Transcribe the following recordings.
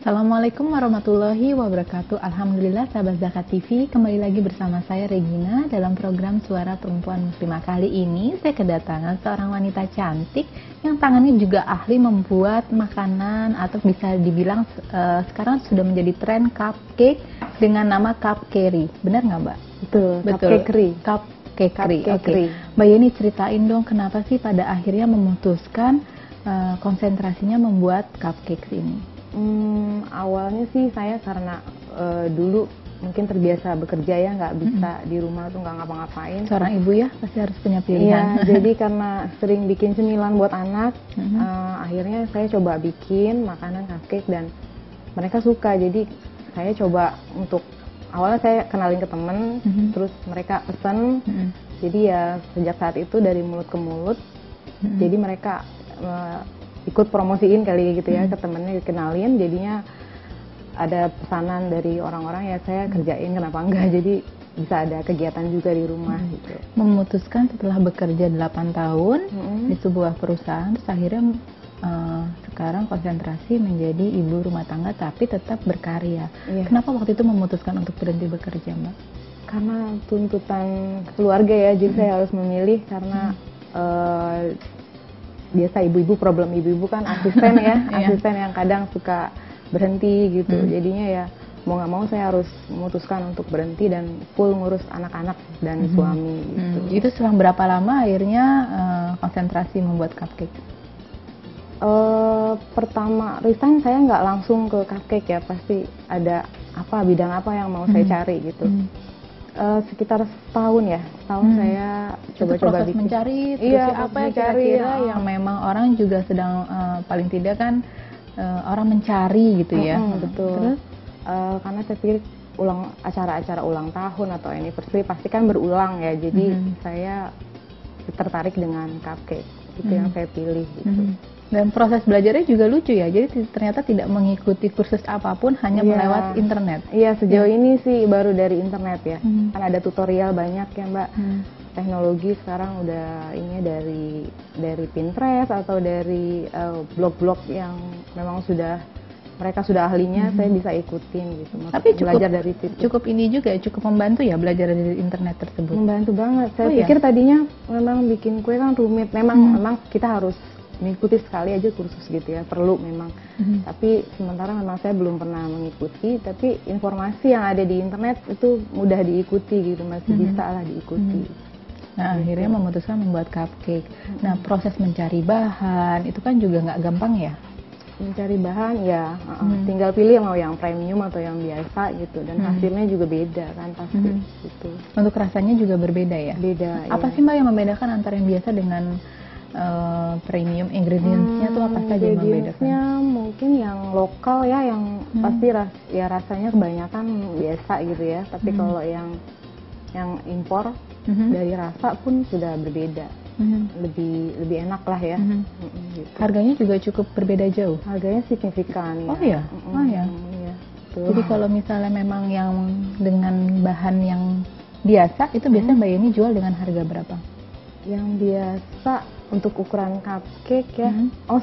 Assalamualaikum warahmatullahi wabarakatuh. Alhamdulillah sahabat Zakat TV, kembali lagi bersama saya Regina dalam program Suara Perempuan Muslimah. Kali ini saya kedatangan seorang wanita cantik yang tangannya juga ahli membuat makanan atau bisa dibilang sekarang sudah menjadi tren cupcake dengan nama Cupcakery. Benar nggak Mbak? Betul. Cupcakery. Cupcakery. Oke. Mbak Yeni, ceritain dong kenapa sih pada akhirnya memutuskan konsentrasinya membuat cupcake ini? Awalnya sih saya karena dulu mungkin terbiasa bekerja ya, nggak bisa di rumah tuh nggak ngapa-ngapain. Seorang ibu ya pasti harus punya pilihan. Iya, jadi karena sering bikin cemilan buat anak, akhirnya saya coba bikin makanan cupcake dan mereka suka. Jadi saya coba untuk awalnya saya kenalin ke temen, terus mereka pesen. Jadi ya sejak saat itu dari mulut ke mulut, jadi mereka ikut promosiin kali gitu ya ke temennya, dikenalin, jadinya ada pesanan dari orang-orang ya saya kerjain, kenapa enggak, jadi bisa ada kegiatan juga di rumah gitu. Memutuskan setelah bekerja 8 tahun di sebuah perusahaan, terus akhirnya sekarang konsentrasi menjadi ibu rumah tangga tapi tetap berkarya. Kenapa waktu itu memutuskan untuk berhenti bekerja, Mbak? Karena tuntutan keluarga ya, jadi saya harus memilih karena biasa ibu-ibu, problem ibu-ibu kan asisten ya, asisten yang kadang suka berhenti gitu. Jadinya ya mau nggak mau saya harus memutuskan untuk berhenti dan full ngurus anak-anak dan suami gitu. Itu selang berapa lama akhirnya konsentrasi membuat cupcake? Pertama resign saya nggak langsung ke cupcake ya, pasti ada apa, bidang apa yang mau saya cari gitu. Sekitar setahun ya, setahun saya coba-coba bikin. Mencari apa ya kira-kira yang memang orang juga sedang paling tidak kan orang mencari gitu ya. Betul. Terus karena saya pikir acara-acara ulang tahun atau anniversary pasti kan berulang ya, jadi saya tertarik dengan cupcake, itu yang saya pilih gitu. Dan proses belajarnya juga lucu ya, jadi ternyata tidak mengikuti kursus apapun, hanya melewat internet. Iya, sejauh ini sih baru dari internet ya. Kan ada tutorial banyak ya Mbak. Teknologi sekarang udah ini dari Pinterest atau dari blog-blog yang memang mereka sudah ahlinya, saya bisa ikutin gitu. Tapi belajar dari situ. Cukup ini juga cukup membantu ya belajar dari internet tersebut. Membantu banget. Saya pikir tadinya memang bikin kue kan rumit. Memang kita harus mengikuti sekali aja kursus gitu ya, perlu memang. Tapi sementara memang saya belum pernah mengikuti, tapi informasi yang ada di internet itu mudah diikuti gitu, masih bisa lah diikuti. Nah, akhirnya memutuskan membuat cupcake. Nah, proses mencari bahan itu kan juga nggak gampang ya? Mencari bahan ya, tinggal pilih mau yang premium atau yang biasa gitu, dan hasilnya juga beda kan pasti gitu. Untuk rasanya juga berbeda ya? Beda. Apa sih Mbak yang membedakan antara yang biasa dengan premium? Ingredients-nya tuh apa saja yang membedakan? Mungkin yang lokal ya, yang pasti rasanya kebanyakan biasa gitu ya, tapi kalau yang impor dari rasa pun sudah berbeda. Lebih enak lah ya. Gitu. Harganya juga cukup berbeda jauh? Harganya signifikan ya. Oh ya? Iya. Jadi kalau misalnya memang yang dengan bahan yang biasa, itu biasanya Mbak Yeni jual dengan harga berapa? Yang biasa untuk ukuran cupcake ya.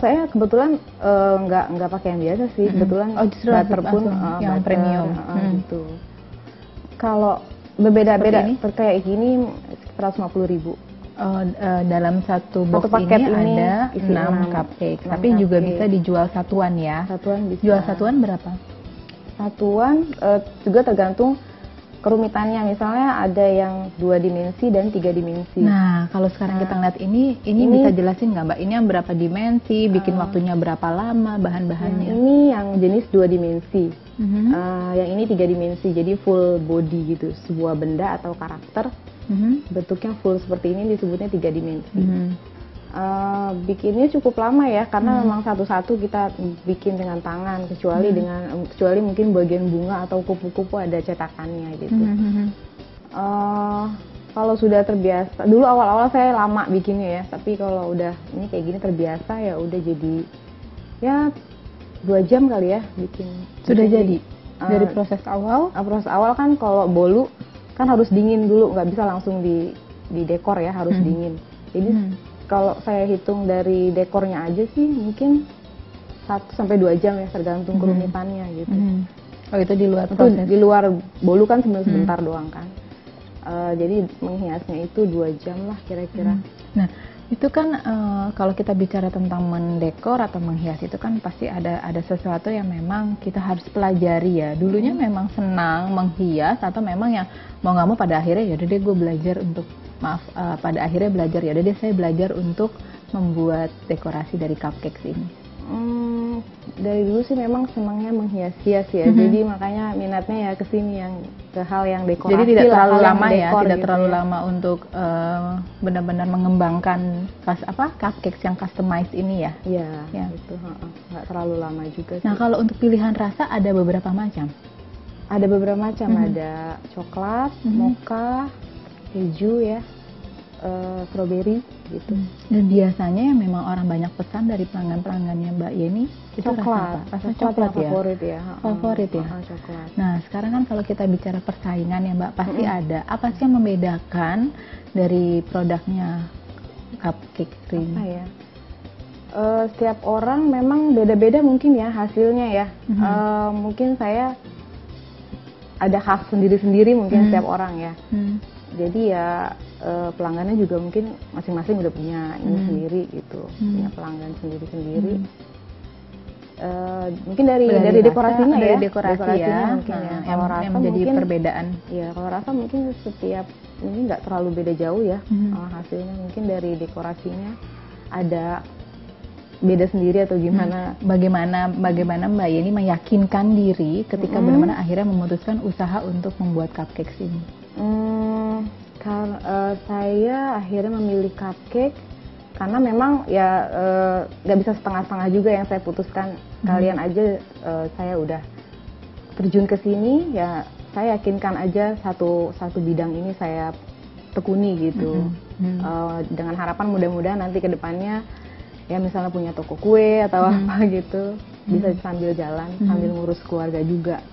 Saya kebetulan nggak pakai yang biasa sih. Kebetulan butter pun yang premium gitu. Kalau berbeda-beda kayak gini sekitar 150.000. Dalam satu box paket ini ada 6 cupcake. Tapi juga bisa dijual satuan ya. Satuan bisa. Jual satuan berapa? Satuan juga tergantung kerumitannya, misalnya ada yang 2 dimensi dan 3 dimensi. Nah, kalau sekarang kita ngeliat ini bisa jelasin nggak Mbak? Ini yang berapa dimensi, bikin waktunya berapa lama, bahan-bahannya? Ini yang jenis 2 dimensi, yang ini 3 dimensi, jadi full body gitu, sebuah benda atau karakter, bentuknya full seperti ini disebutnya 3 dimensi. Bikinnya cukup lama ya, karena memang satu-satu kita bikin dengan tangan, kecuali mungkin bagian bunga atau kupu-kupu ada cetakannya gitu. Kalau sudah terbiasa, dulu awal-awal saya lama bikinnya ya, tapi kalau udah ini kayak gini terbiasa ya udah jadi ya 2 jam kali ya bikin. Sudah jadi dari proses awal? Proses awal kan kalau bolu kan harus dingin dulu, nggak bisa langsung di dekor ya, harus dingin. Jadi kalau saya hitung dari dekornya aja sih mungkin 1 sampai 2 jam ya, tergantung kerumitannya gitu. Oh, itu di luar Itu proses. di luar bolu kan sebentar doang kan. Jadi menghiasnya itu 2 jam lah kira-kira. Nah, itu kan kalau kita bicara tentang mendekor atau menghias itu kan pasti ada sesuatu yang memang kita harus pelajari ya. Dulunya memang senang menghias atau memang yang mau nggak mau pada akhirnya ya udah deh gue belajar untuk pada akhirnya belajar ya udah deh saya belajar untuk membuat dekorasi dari cupcakes ini. Dari dulu sih memang senangnya menghias-hias ya. Jadi makanya minatnya ya ke sini, yang ke hal yang dekorasi. Jadi tidak terlalu hal yang lama ya, dekor tidak gitu terlalu ya. lama untuk benar-benar mengembangkan cupcakes yang customized ini ya. Iya, Ya. itu nggak terlalu lama juga sih. Nah, kalau untuk pilihan rasa ada beberapa macam. Ada beberapa macam, ada coklat, mocha, keju ya, strawberry gitu. Dan biasanya yang memang orang banyak pesan dari pelanggan-pelanggannya Mbak Yeni itu Coklat, rasa coklat coklat yang ya. favorit ya. Favorit ya. Coklat. Nah, sekarang kan kalau kita bicara persaingan ya Mbak, pasti ada. Apa sih yang membedakan dari produknya cupcake cream? Apa ya? Setiap orang memang beda-beda mungkin ya hasilnya ya. Mungkin saya ada khas sendiri-sendiri mungkin setiap orang ya. Jadi ya pelanggannya juga mungkin masing-masing udah punya ini sendiri gitu, punya pelanggan sendiri-sendiri. Mungkin dari dekorasinya dari ya, dekorasinya ya, mungkin ya. yang Kalau rasa menjadi mungkin perbedaan. ya, kalau rasa mungkin setiap ini nggak terlalu beda jauh ya hasilnya. Mungkin dari dekorasinya ada beda sendiri atau gimana. Bagaimana Mbak Yeni meyakinkan diri ketika benar-benar akhirnya memutuskan usaha untuk membuat cupcakes ini? Saya akhirnya memilih cupcake karena memang ya nggak bisa setengah-setengah juga yang saya putuskan. Kalian aja saya udah terjun ke sini, ya saya yakinkan aja satu bidang ini saya tekuni gitu. Dengan harapan mudah-mudahan nanti ke depannya ya misalnya punya toko kue atau apa gitu, bisa sambil jalan, sambil ngurus keluarga juga.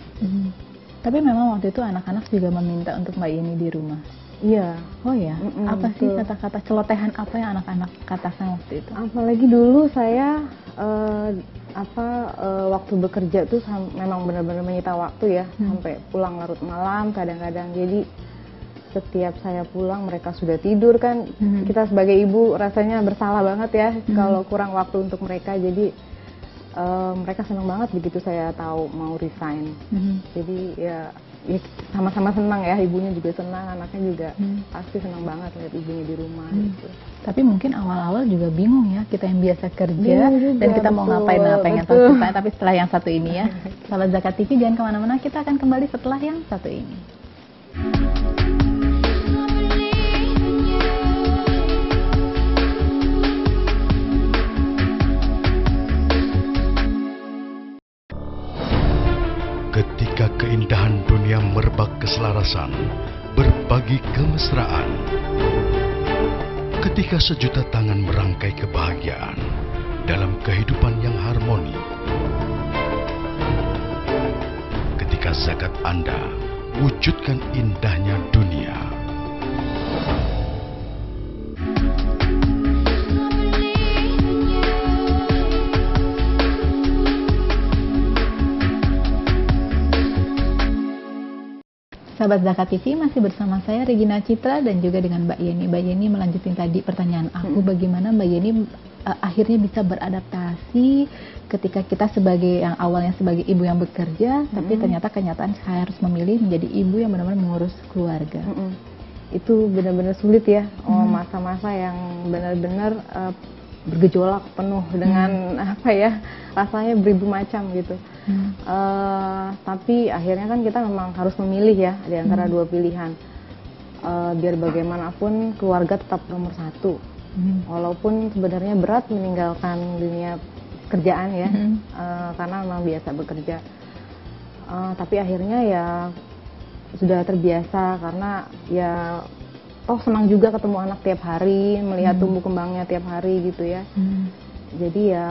Tapi memang waktu itu anak-anak juga meminta untuk Mbak Yeni di rumah. Iya. Oh ya, apa sih kata-kata celotehan apa yang anak-anak katakan waktu itu? Apalagi dulu saya waktu bekerja tuh memang benar-benar menyita waktu ya, sampai pulang larut malam kadang-kadang. Jadi setiap saya pulang mereka sudah tidur kan. Kita sebagai ibu rasanya bersalah banget ya kalau kurang waktu untuk mereka. Jadi mereka senang banget begitu saya tahu mau resign. Jadi ya sama-sama senang ya, ibunya juga senang, anaknya juga pasti senang banget lihat ibunya di rumah gitu. Tapi mungkin awal-awal juga bingung ya, kita yang biasa kerja juga, dan kita mau ngapain yang tahu kita. Tapi setelah yang satu ini ya, Sahabat Zakat TV jangan kemana-mana, kita akan kembali setelah yang satu ini. Ketika keindahan dunia merebak keselarasan, berbagi kemesraan. Ketika sejuta tangan merangkai kebahagiaan dalam kehidupan yang harmoni. Ketika zakat Anda wujudkan indahnya dunia. Sahabat Zakat TV masih bersama saya Regina Citra dan juga dengan Mbak Yeni. Mbak Yeni melanjutin tadi pertanyaan aku, bagaimana Mbak Yeni akhirnya bisa beradaptasi ketika kita sebagai yang awalnya sebagai ibu yang bekerja, tapi ternyata kenyataan saya harus memilih menjadi ibu yang benar-benar mengurus keluarga. Itu benar-benar sulit ya, masa-masa yang benar-benar bergejolak penuh dengan apa ya, rasanya beribu macam gitu. Tapi akhirnya kan kita memang harus memilih ya di antara dua pilihan. Biar bagaimanapun keluarga tetap nomor satu. Walaupun sebenarnya berat meninggalkan dunia kerjaan ya, karena memang biasa bekerja. Tapi akhirnya ya sudah terbiasa karena ya senang juga ketemu anak tiap hari, melihat tumbuh kembangnya tiap hari gitu ya. Jadi ya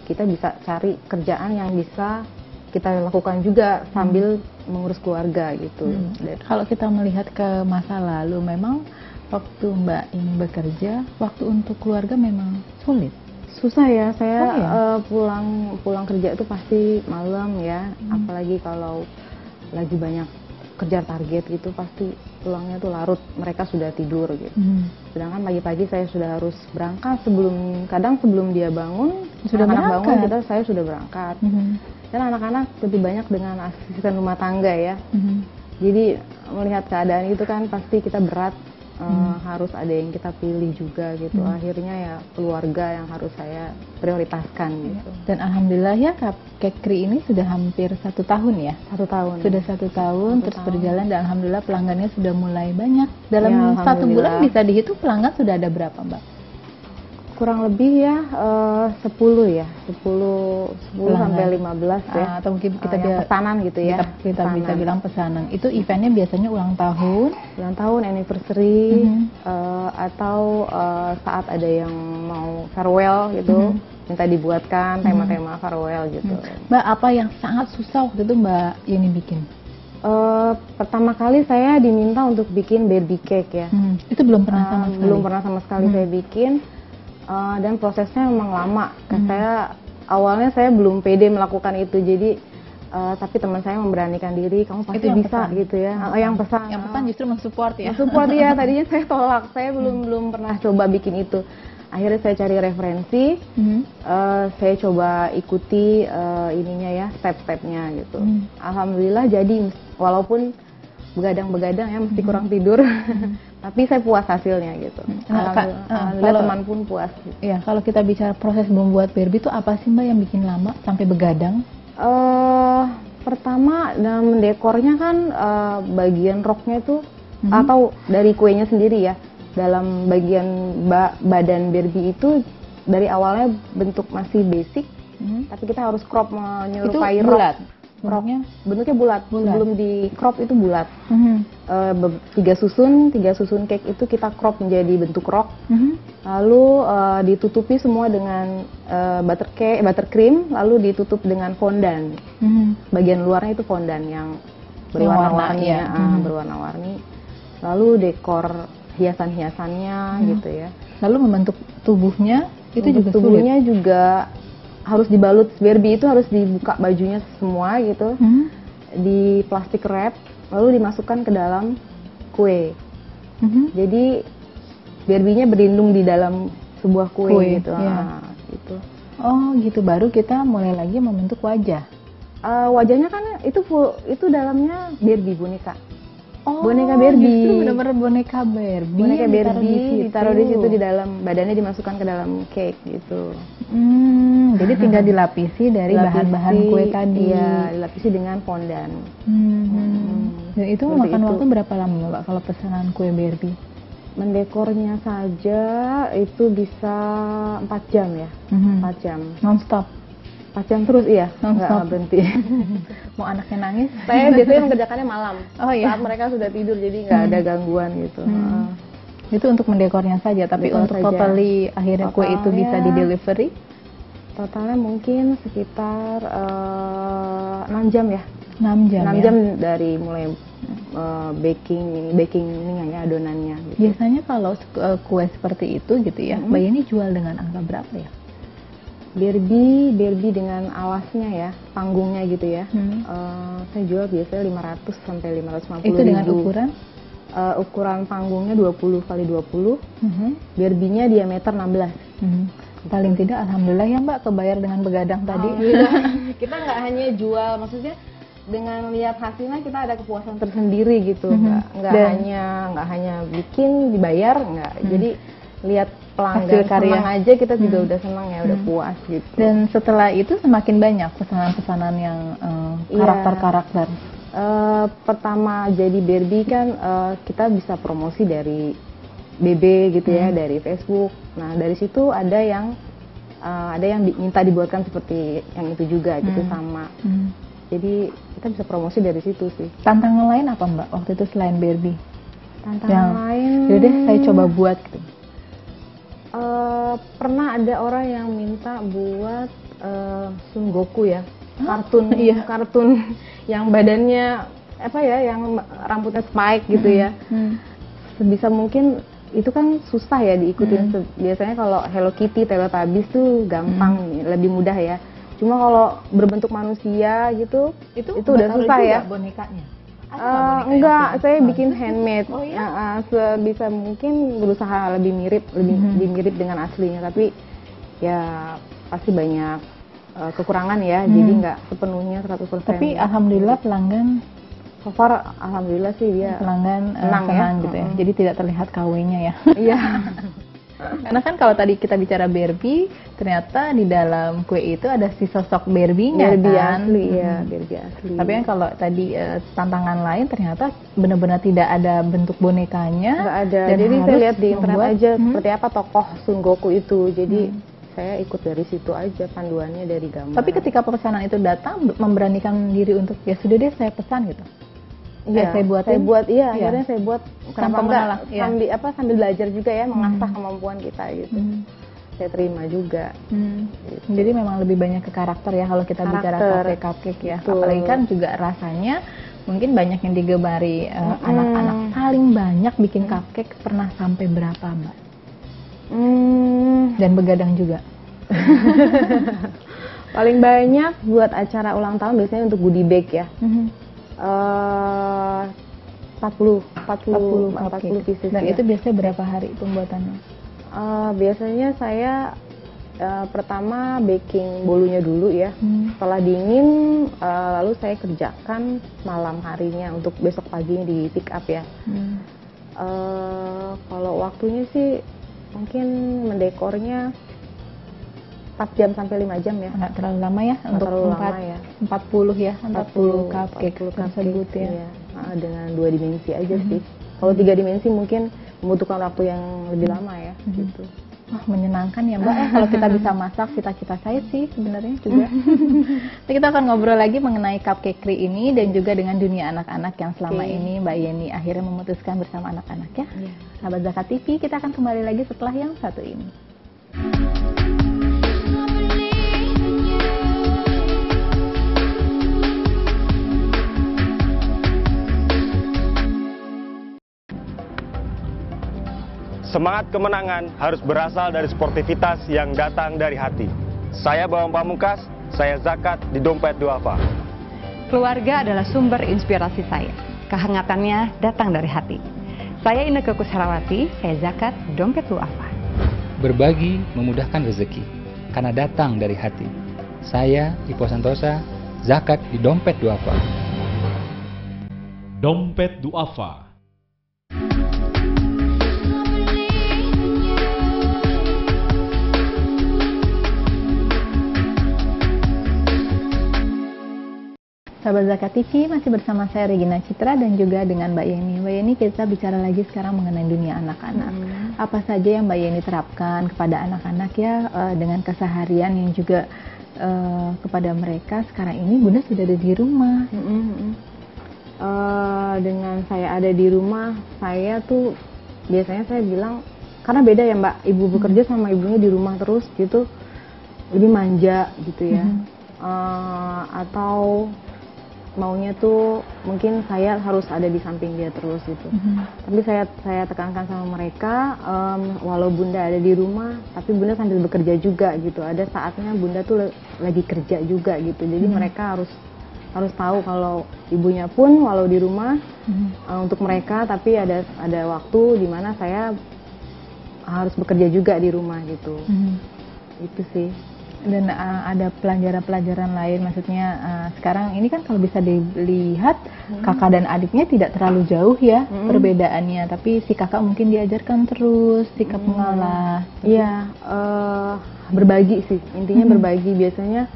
kita bisa cari kerjaan yang bisa kita lakukan juga sambil mengurus keluarga gitu. Kalau kita melihat ke masa lalu, memang waktu Mbak ini bekerja, waktu untuk keluarga memang sulit. Susah ya, saya Oh, iya? pulang kerja itu pasti malam ya, apalagi kalau lagi banyak kejar target gitu pasti pulangnya tuh larut, mereka sudah tidur gitu. Sedangkan pagi-pagi saya sudah harus berangkat kadang sebelum dia bangun, Sudah anak-anak bangun berangkat? saya sudah berangkat. Dan anak-anak lebih banyak dengan asisten rumah tangga ya. Jadi melihat keadaan itu kan pasti kita berat, harus ada yang kita pilih juga gitu. Akhirnya ya keluarga yang harus saya prioritaskan gitu. Dan alhamdulillah ya Kekri ini sudah hampir 1 tahun ya. 1 tahun. Sudah 1 tahun terus berjalan dan alhamdulillah pelanggannya sudah mulai banyak. Dalam Ya, 1 bulan alhamdulillah. bisa dihitung pelanggan sudah ada berapa, Mbak? Kurang lebih ya 10 ya, 10 sampai 15 ya. Atau mungkin kita yang pesanan gitu ya. Kita bisa Pesanan. bilang pesanan. Itu eventnya biasanya ulang tahun. Ulang tahun, anniversary, atau saat ada yang mau farewell gitu, minta dibuatkan tema-tema farewell gitu. Mbak, apa yang sangat susah waktu itu Mbak Yeni bikin? Pertama kali saya diminta untuk bikin baby cake ya. Itu belum pernah sama sekali. Belum pernah sama sekali saya bikin, dan prosesnya memang lama. Saya awalnya saya belum pede melakukan itu, jadi tapi teman saya memberanikan diri, kamu pasti yang bisa pesan? gitu ya. Yang pesan. Yang pesan justru mensupport ya. Support ya, tadinya saya tolak, saya belum pernah coba bikin itu. Akhirnya saya cari referensi, saya coba ikuti ininya ya, step-stepnya gitu. Alhamdulillah jadi, walaupun begadang-begadang ya, mesti kurang tidur, tapi saya puas hasilnya gitu. Alhamdulillah kalau teman pun puas. Gitu. Ya, kalau kita bicara proses membuat Barbie itu apa sih Mbak yang bikin lama sampai begadang? Pertama dalam mendekornya kan bagian roknya itu atau dari kuenya sendiri ya, dalam bagian badan Barbie itu dari awalnya bentuk masih basic, tapi kita harus crop menyerupai Itu bulat? rok. Bentuknya bulat. Sebelum di crop itu bulat. 3 susun cake itu kita crop menjadi bentuk rok. Lalu ditutupi semua dengan buttercream, lalu ditutup dengan fondant. Bagian luarnya itu fondant yang berwarna-warni ya, berwarna-warni. Lalu dekor hiasan-hiasannya gitu ya. Lalu membentuk tubuhnya itu juga tubuhnya juga harus dibalut. Barbie itu harus dibuka bajunya semua gitu, di plastik wrap, lalu dimasukkan ke dalam kue. Jadi Barbie-nya berlindung di dalam sebuah kue gitu. Ya. Gitu. Oh gitu, baru kita mulai lagi membentuk wajah. Wajahnya kan itu dalamnya Barbie, boneka. Oh, boneka Barbie. Justru benar-benar boneka Barbie. Boneka yang Barbie ditaruh di situ di dalam, badannya dimasukkan ke dalam cake gitu. Jadi tinggal dilapisi dari bahan-bahan kue tadi. Iya, dilapisi dengan fondant. Dan itu Seperti makan itu. waktu berapa lama Mbak kalau pesanan kue Barbie? Mendekornya saja itu bisa 4 jam ya, 4 jam. Non-stop? 4 jam terus iya, Non-stop. nggak berhenti. Mau anaknya nangis? Saya biasanya mengerjakannya malam, Oh, iya. saat mereka sudah tidur, jadi nggak ada gangguan gitu. Itu untuk mendekornya saja, tapi Dekor untuk saja. totally akhirnya kue itu bisa Totalnya- di-delivery? Totalnya mungkin sekitar 6 jam ya. 6 jam 6 ya? jam dari mulai baking ininya ya, adonannya gitu. Biasanya kalau kue seperti itu gitu ya, Mbak Yeni jual dengan angka berapa ya? Barbie dengan alasnya ya, panggungnya gitu ya. Saya jual biasanya 500 sampai 550 Itu dengan ribu. ukuran? Ukuran panggungnya 20 kali 20, Barbie-nya diameter 16. Paling tidak alhamdulillah ya Mbak kebayar dengan begadang tadi. Kita nggak hanya jual, maksudnya dengan lihat hasilnya kita ada kepuasan tersendiri gitu. Nggak hanya bikin dibayar, nggak. Jadi lihat pelanggan Hasil karya. senang aja, kita juga udah senang ya, udah puas gitu. Dan setelah itu semakin banyak pesanan-pesanan yang Iya. karakter-karakter. Pertama jadi Barbie kan kita bisa promosi dari BB gitu ya, dari Facebook. Nah dari situ ada yang minta dibuatkan seperti yang itu juga gitu sama. Jadi kita bisa promosi dari situ sih. Tantangan lain apa Mbak waktu itu selain Barbie? Tantangan lain. Yaudah saya coba buat gitu. Pernah ada orang yang minta buat Son Goku ya, kartun yang badannya apa ya, yang rambutnya spike gitu ya. Sebisa mungkin itu kan susah ya diikutin. Biasanya kalau Hello Kitty, Teletubbies tuh gampang, lebih mudah ya. Cuma kalau berbentuk manusia gitu, itu udah susah ya. Bonekanya? Enggak, saya bikin handmade. Oh iya? Sebisa mungkin berusaha lebih mirip dengan aslinya, tapi ya pasti banyak kekurangan ya, jadi nggak sepenuhnya 100%. Tapi alhamdulillah pelanggan so far alhamdulillah sih dia senang ya. gitu ya. Jadi tidak terlihat KW-nya ya. Iya. Karena kan kalau tadi kita bicara Barbie, ternyata di dalam kue itu ada si sosok Barbie-nya Barbie kan. asli ya, Barbie asli. Tapi kan kalau tadi tantangan lain ternyata benar-benar tidak ada bentuk bonekanya. Nggak ada. Dan Jadi saya lihat di internet membuat, aja seperti apa tokoh Son Goku itu. Jadi saya ikut dari situ aja, panduannya dari gambar. Tapi ketika pesanan itu datang, memberanikan diri untuk ya sudah deh saya pesan gitu. Iya, saya buat, akhirnya saya buat. Kenapa enggak ya. sambil belajar juga ya, mengasah kemampuan kita gitu. Saya terima juga. Gitu. Jadi memang lebih banyak ke karakter ya kalau kita bicara cupcake ya. Betul. Apalagi kan juga rasanya mungkin banyak yang digemari anak-anak. Paling banyak bikin cupcake pernah sampai berapa, Mbak? Dan begadang juga. Paling banyak buat acara ulang tahun biasanya untuk goodie bag ya. 40 pieces. Dan ya. itu biasanya berapa hari pembuatannya? Biasanya saya pertama baking bolunya dulu ya. Setelah dingin lalu saya kerjakan malam harinya untuk besok paginya di pick up ya. Kalau waktunya sih mungkin mendekornya 4 jam sampai 5 jam ya. Nggak terlalu lama ya untuk 40 ya, 40 cupcake tersebut ya. Iya. Dengan 2 dimensi aja sih. Kalau 3 dimensi mungkin membutuhkan waktu yang lebih lama ya gitu. Wah, menyenangkan ya Mbak ya kalau kita bisa masak, cita-cita saya sih sebenarnya juga. Jadi kita akan ngobrol lagi mengenai cupcake ini dan juga dengan dunia anak-anak yang selama ini Mbak Yeni akhirnya memutuskan bersama anak-anak ya. Sahabat Zakat TV, kita akan kembali lagi setelah yang satu ini. Semangat kemenangan harus berasal dari sportivitas yang datang dari hati. Saya Bawang Pamungkas, saya zakat di Dompet Duafa. Keluarga adalah sumber inspirasi saya. Kehangatannya datang dari hati. Saya Inneke Kusharawati, saya zakat Dompet Duafa. Berbagi memudahkan rezeki, karena datang dari hati. Saya Ipo Santosa, zakat di Dompet Duafa. Dompet Duafa. Sahabat Zakat TV, masih bersama saya Regina Citra dan juga dengan Mbak Yeni. Mbak Yeni, kita bicara lagi sekarang mengenai dunia anak-anak. Apa saja yang Mbak Yeni terapkan kepada anak-anak ya dengan keseharian yang juga kepada mereka sekarang ini Bunda sudah ada di rumah. Dengan saya ada di rumah, saya tuh biasanya saya bilang, karena beda ya Mbak, ibu bekerja sama ibunya di rumah terus gitu, lebih manja gitu ya. Atau maunya tuh mungkin saya harus ada di samping dia terus gitu. Tapi saya tekankan sama mereka, walau Bunda ada di rumah, tapi Bunda sambil bekerja juga gitu. Ada saatnya Bunda tuh lagi kerja juga gitu. Jadi mereka harus tahu kalau ibunya pun walau di rumah untuk mereka, tapi ada waktu di mana saya harus bekerja juga di rumah gitu. Itu sih. Dan ada pelajaran-pelajaran lain, maksudnya sekarang ini kan kalau bisa dilihat kakak dan adiknya tidak terlalu jauh ya perbedaannya, tapi si kakak mungkin diajarkan terus sikap mengalah. Iya, berbagi sih, intinya berbagi. Biasanya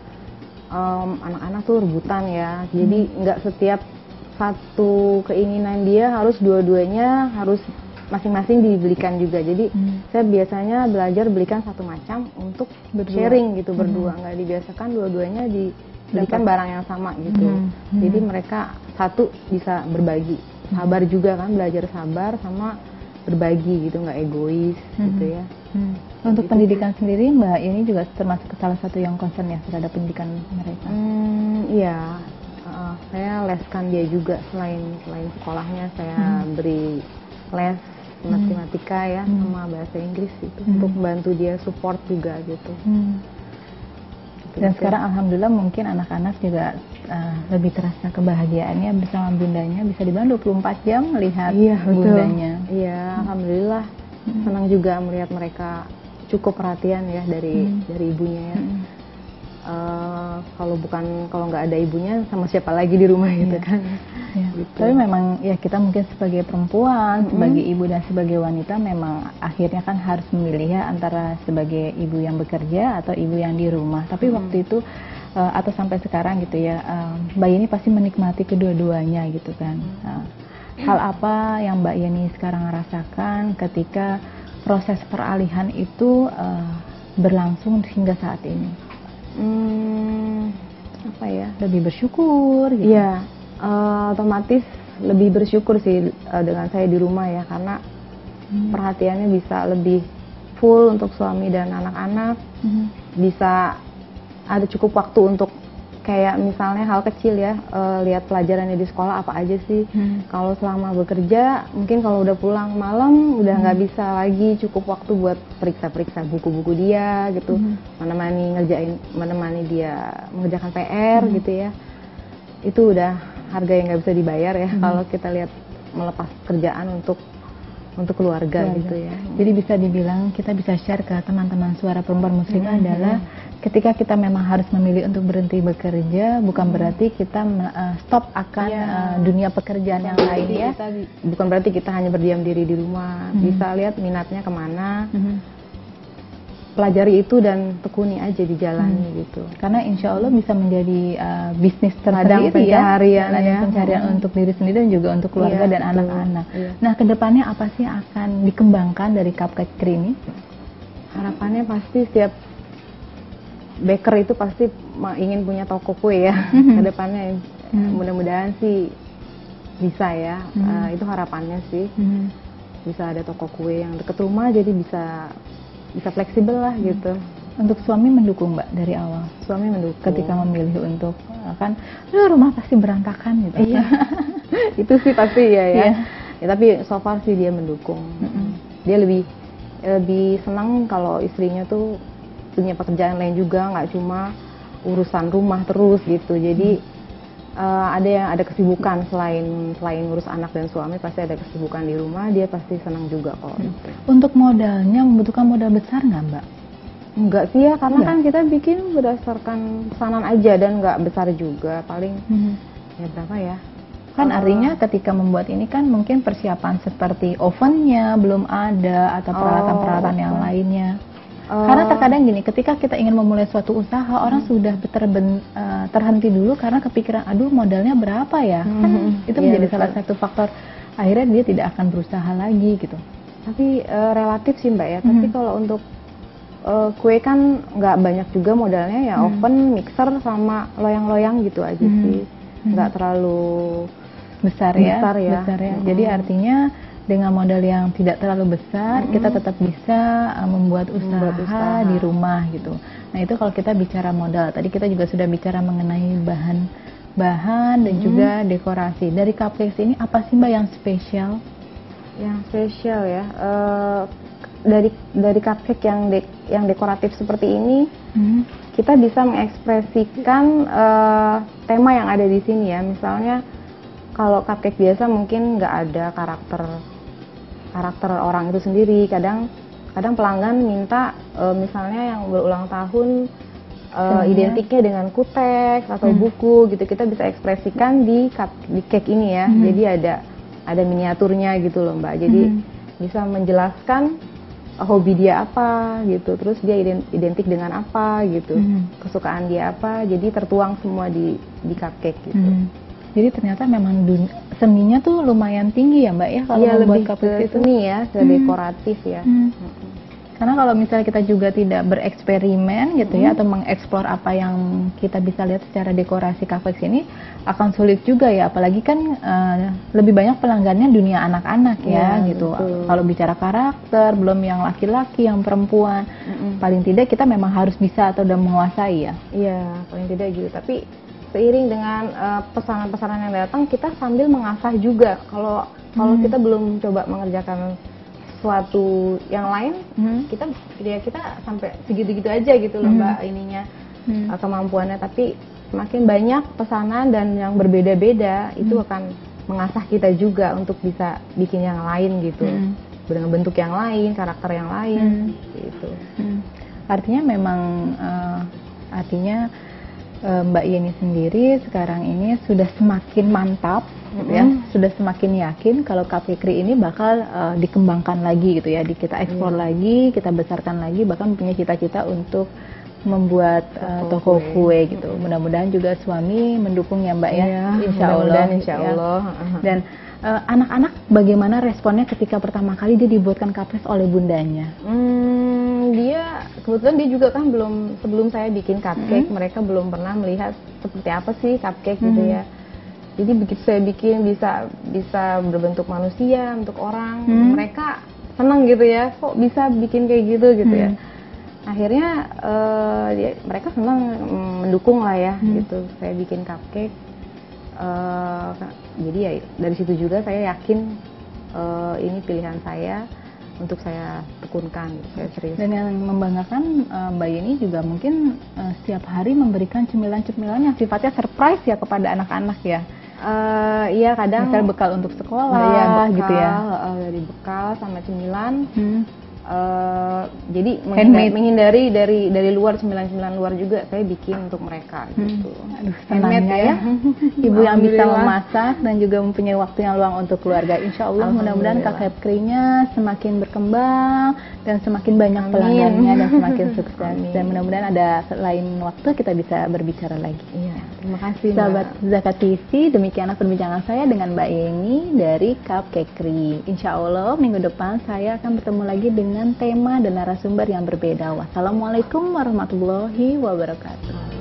anak-anak tuh rebutan ya, jadi nggak setiap satu keinginan dia harus dua-duanya harus masing-masing dibelikan juga. Jadi saya biasanya belajar belikan satu macam untuk sharing gitu berdua, nggak dibiasakan dua-duanya dibelikan barang yang sama gitu. Jadi mereka satu bisa berbagi, sabar juga kan, belajar sabar sama berbagi gitu, nggak egois gitu ya. Untuk pendidikan sendiri Mbak ini juga termasuk salah satu yang concern ya terhadap pendidikan mereka. Iya, saya leskan dia juga selain sekolahnya, saya beri les matematika ya, sama bahasa Inggris itu untuk membantu dia support juga gitu. Dan sekarang alhamdulillah mungkin anak-anak juga lebih terasa kebahagiaannya bersama bundanya, bisa dibantu 24 jam melihat bundanya. Iya, alhamdulillah senang juga melihat mereka cukup perhatian ya dari ibunya ya. Kalau nggak ada ibunya sama siapa lagi di rumah gitu kan. Ya. Gitu. Tapi memang ya kita mungkin sebagai perempuan, sebagai ibu dan sebagai wanita memang akhirnya kan harus memilih ya antara sebagai ibu yang bekerja atau ibu yang di rumah. Tapi waktu itu atau sampai sekarang gitu ya, Mbak Yeni pasti menikmati kedua-duanya gitu kan. Hal apa yang Mbak Yeni sekarang rasakan ketika proses peralihan itu berlangsung hingga saat ini? Apa ya? Lebih bersyukur gitu. Iya. Otomatis lebih bersyukur sih dengan saya di rumah ya, karena perhatiannya bisa lebih full untuk suami dan anak-anak, bisa ada cukup waktu untuk kayak misalnya hal kecil ya, lihat pelajarannya di sekolah apa aja sih. Kalau selama bekerja mungkin kalau udah pulang malam udah nggak bisa lagi cukup waktu buat periksa-periksa buku-buku dia gitu, menemani dia mengerjakan PR gitu ya. Itu udah harga yang nggak bisa dibayar ya kalau kita lihat melepas kerjaan untuk keluarga gitu ya. Jadi bisa dibilang kita bisa share ke teman-teman suara perempuan muslimah adalah ketika kita memang harus memilih untuk berhenti bekerja, bukan berarti kita stop akan dunia pekerjaan yang lain ya. Bukan berarti kita hanya berdiam diri di rumah. Bisa lihat minatnya kemana, pelajari itu dan tekuni aja di jalannya gitu. Karena insya Allah bisa menjadi bisnis ladang tersendiri pencaharian ladang pencaharian untuk diri sendiri dan juga untuk keluarga dan anak-anak. Nah, kedepannya apa sih yang akan dikembangkan dari Cupcake ini? Harapannya pasti setiap baker itu pasti ingin punya toko kue ya. Kedepannya mudah-mudahan sih bisa ya. Itu harapannya sih. Bisa ada toko kue yang deket rumah, jadi bisa fleksibel lah gitu. Untuk suami mendukung Mbak dari awal? Suami mendukung. Ketika memilih untuk kan rumah pasti berantakan gitu. Iya. Itu sih pasti ya. Ya tapi so far sih dia mendukung. Dia lebih senang kalau istrinya tuh punya pekerjaan lain juga, nggak cuma urusan rumah terus gitu. Jadi ada kesibukan selain ngurus anak dan suami, pasti ada kesibukan di rumah, dia pasti senang juga kok. Untuk modalnya membutuhkan modal besar nggak Mbak? Enggak sih ya, karena kan kita bikin berdasarkan pesanan aja dan nggak besar juga, paling ya berapa ya? Kan artinya ketika membuat ini kan mungkin persiapan seperti ovennya belum ada atau peralatan-peralatan yang lainnya. Karena terkadang gini, ketika kita ingin memulai suatu usaha, orang sudah terhenti dulu karena kepikiran, aduh modalnya berapa ya? Kan itu menjadi salah satu faktor akhirnya dia tidak akan berusaha lagi gitu. Tapi relatif sih Mbak ya. Tapi kalau untuk kue kan nggak banyak juga modalnya ya, oven, mixer sama loyang-loyang gitu aja sih. Nggak terlalu besar ya. Jadi artinya dengan modal yang tidak terlalu besar, kita tetap bisa membuat usaha di rumah gitu. Nah itu kalau kita bicara modal, tadi kita juga sudah bicara mengenai bahan dan juga dekorasi. Dari Cupcake ini apa sih Mbak yang spesial? Yang spesial ya, dari cupcake yang dekoratif seperti ini, kita bisa mengekspresikan tema yang ada di sini ya. Misalnya kalau cupcake biasa mungkin nggak ada karakter orang itu sendiri. Kadang pelanggan minta misalnya yang berulang tahun identiknya dengan kutek atau buku gitu, kita bisa ekspresikan di cake ini ya. Jadi ada miniaturnya gitu loh Mbak. Jadi bisa menjelaskan hobi dia apa gitu, terus dia identik dengan apa gitu, kesukaan dia apa, jadi tertuang semua di cupcake gitu. Jadi ternyata memang seninya tuh lumayan tinggi ya Mbak ya kalau membuat cupcake itu. Seni ya, ke dekoratif ya. Karena kalau misalnya kita juga tidak bereksperimen gitu ya, atau mengeksplor apa yang kita bisa lihat secara dekorasi cupcake ini, akan sulit juga ya. Apalagi kan lebih banyak pelanggannya dunia anak-anak ya gitu. Kalau bicara karakter, belum yang laki-laki, yang perempuan, paling tidak kita memang harus bisa atau udah menguasai ya. Iya, paling tidak gitu. Tapi seiring dengan pesanan-pesanan yang datang, kita sambil mengasah juga. Kalau kita belum coba mengerjakan sesuatu yang lain, kita sampai segitu-gitu aja gitu loh Mbak ininya kemampuannya. Tapi semakin banyak pesanan dan yang berbeda-beda itu akan mengasah kita juga untuk bisa bikin yang lain gitu, dengan bentuk yang lain, karakter yang lain gitu. Artinya memang Mbak Yeni sendiri sekarang ini sudah semakin mantap gitu ya, sudah semakin yakin kalau Cupcakkery ini bakal dikembangkan lagi gitu ya, kita eksplor lagi, kita besarkan lagi, bahkan punya cita-cita untuk membuat toko kue gitu. Mudah-mudahan juga suami mendukung ya Mbak ya, insya Allah. Ya. Dan anak-anak bagaimana responnya ketika pertama kali dia dibuatkan cupcake oleh bundanya? Dia kebetulan dia juga kan sebelum saya bikin cupcake, mereka belum pernah melihat seperti apa sih cupcake gitu ya. Jadi begitu saya bikin bisa berbentuk manusia, untuk orang, mereka senang gitu ya, kok bisa bikin kayak gitu ya. Akhirnya mereka senang, mendukung lah ya gitu saya bikin cupcake. Jadi ya dari situ juga saya yakin ini pilihan saya untuk saya tekunkan, saya serius. Dan yang membanggakan Mbak Yeni juga mungkin setiap hari memberikan cemilan-cemilan yang sifatnya surprise ya kepada anak-anak ya. Iya, kadang misalnya bekal untuk sekolah gitu ya. Dari bekal sama cemilan. Jadi Handmade. menghindari dari luar, cemilan-cemilan luar juga saya bikin untuk mereka gitu. Aduh, senangnya ya. Ibu yang bisa memasak dan juga mempunyai waktu yang luang untuk keluarga. Insya Allah mudah-mudahan Cupcakkery-nya semakin berkembang dan semakin banyak pelanggannya dan semakin sukses. Dan mudah-mudahan ada lain waktu kita bisa berbicara lagi. Iya, terima kasih sahabat Zakat TV. Demikianlah perbincangan saya dengan Mbak Yeni dari Cupcakkery. Insya Allah minggu depan saya akan bertemu lagi dengan tema dan narasumber yang berbeda. Wassalamualaikum warahmatullahi wabarakatuh.